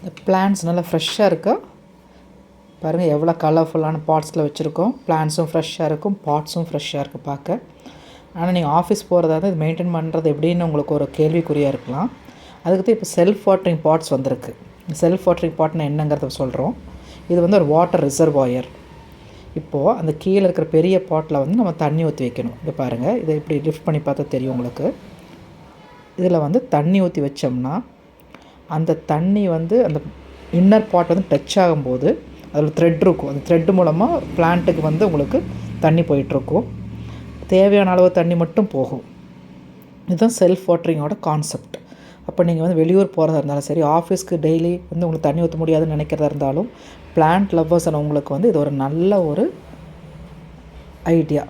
இந்த பிளான்ட்ஸ் நல்லா ஃப்ரெஷ்ஷாக இருக்கா பாருங்கள், எவ்வளோ கலர்ஃபுல்லான பாட்ஸில் வச்சுருக்கோம். பிளான்ட்ஸும் ஃப்ரெஷ்ஷாக இருக்கும், பாட்ஸும் ஃப்ரெஷ்ஷாக இருக்குது பார்க்க. ஆனால் நீங்கள் ஆஃபீஸ் போகிறதாவது இது மெயின்டைன் பண்ணுறது எப்படின்னு உங்களுக்கு ஒரு கேள்விக்குறியாக இருக்கலாம். அதுக்கு இப்போ செல்ஃப் வாட்டரிங் பாட்ஸ் வந்திருக்கு. செல்ஃப் வாட்டரிங் பாட்னா என்னங்கிறத சொல்கிறோம். இது வந்து ஒரு வாட்டர் ரிசர்வாயர். இப்போது அந்த கீழே இருக்கிற பெரிய பாட்டில் வந்து நம்ம தண்ணி ஊற்றி வைக்கணும். இதை பாருங்கள், இதை இப்படி லிஃப்ட் பண்ணி பார்த்தா தெரியும் உங்களுக்கு. இதில் வந்து தண்ணி ஊற்றி வச்சோம்னா அந்த தண்ணி வந்து அந்த இன்னர் பாட் வந்து டச் ஆகும்போது அதில் த்ரெட் இருக்கும். அந்த த்ரெட்டு மூலமாக பிளான்ட்டுக்கு வந்து உங்களுக்கு தண்ணி போயிட்டுருக்கும். தேவையான அளவு தண்ணி மட்டும் போகும். இதுதான் செல்ஃப் வாட்டரிங்கோட கான்செப்ட். அப்போ நீங்கள் வந்து வெளியூர் போகிறதா இருந்தாலும் சரி, ஆஃபீஸ்க்கு டெய்லி வந்து உங்களுக்கு தண்ணி ஊற்ற முடியாதுன்னு நினைக்கிறதா இருந்தாலும், பிளான்ட் லவ்வர்ஸான உங்களுக்கு வந்து இது ஒரு நல்ல ஒரு ஐடியா.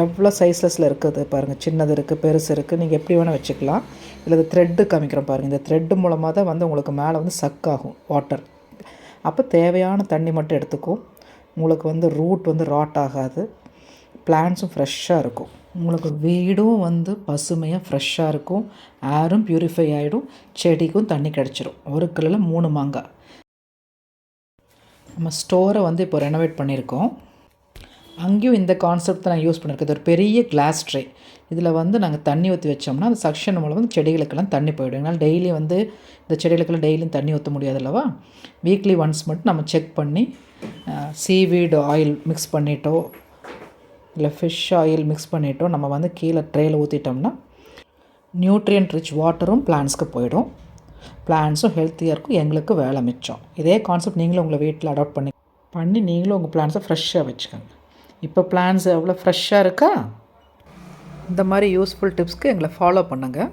எவ்வளோ சைஸஸில் இருக்குது பாருங்கள், சின்னது இருக்குது, பெருசு இருக்குது, நீங்கள் எப்படி வேணால் வச்சுக்கலாம். இல்லை இது த்ரெட்டு காமிக்கிறோம் பாருங்கள், இந்த த்ரெட்டு மூலமாக தான் வந்து உங்களுக்கு மேலே வந்து சக் ஆகும் வாட்டர். அப்போ தேவையான தண்ணி மட்டும் எடுத்துக்கும். உங்களுக்கு வந்து ரூட் வந்து ராட் ஆகாது, பிளான்ட்ஸும் ஃப்ரெஷ்ஷாக இருக்கும். உங்களுக்கு வீடும் வந்து பசுமையாக ஃப்ரெஷ்ஷாக இருக்கும், ஏரும் ப்யூரிஃபை ஆகிடும், செடிக்கும் தண்ணி கிடச்சிரும். ஒரு கல்லில் 3 மாங்காய். நம்ம ஸ்டோரை வந்து இப்போ ரெனோவேட் பண்ணியிருக்கோம். அங்கேயும் இந்த கான்செப்ட் தான் நான் யூஸ் பண்ணியிருக்கேன். இது ஒரு பெரிய கிளாஸ் ட்ரே. இதில் வந்து நாங்கள் தண்ணி ஊற்றி வச்சோம்னா அந்த சக்ஷன் மூலம் வந்து செடிகளுக்கெல்லாம் தண்ணி போயிடும். என்னால் டெய்லி வந்து இந்த செடிகளுக்கெல்லாம் டெய்லியும் தண்ணி ஊற்ற முடியாது அல்லவா. வீக்லி ஒன்ஸ் மட்டும் நம்ம செக் பண்ணி சீவீடு ஆயில் மிக்ஸ் பண்ணிட்டோ இல்லை ஃபிஷ் ஆயில் மிக்ஸ் பண்ணிட்டோ நம்ம வந்து கீழே ட்ரேயில் ஊற்றிட்டோம்னா நியூட்ரியன்ட் ரிச் வாட்டரும் பிளான்ட்ஸ்க்கு போயிடும். பிளான்ட்ஸும் ஹெல்த்தியாக இருக்கும், எங்களுக்கு வேலை மிச்சம். இதே கான்செப்ட் நீங்களும் உங்களை வீட்டில் அடாப்ட் பண்ணி நீங்களும் உங்கள் பிளான்ட்ஸை ஃப்ரெஷ்ஷாக வச்சுக்கோங்க. இப்போ பிளான்ஸ் எவ்வளோ ஃப்ரெஷ்ஷாக இருக்கா. இந்த மாதிரி யூஸ்ஃபுல் டிப்ஸ்க்கு எங்களை ஃபாலோ பண்ணுங்கள்.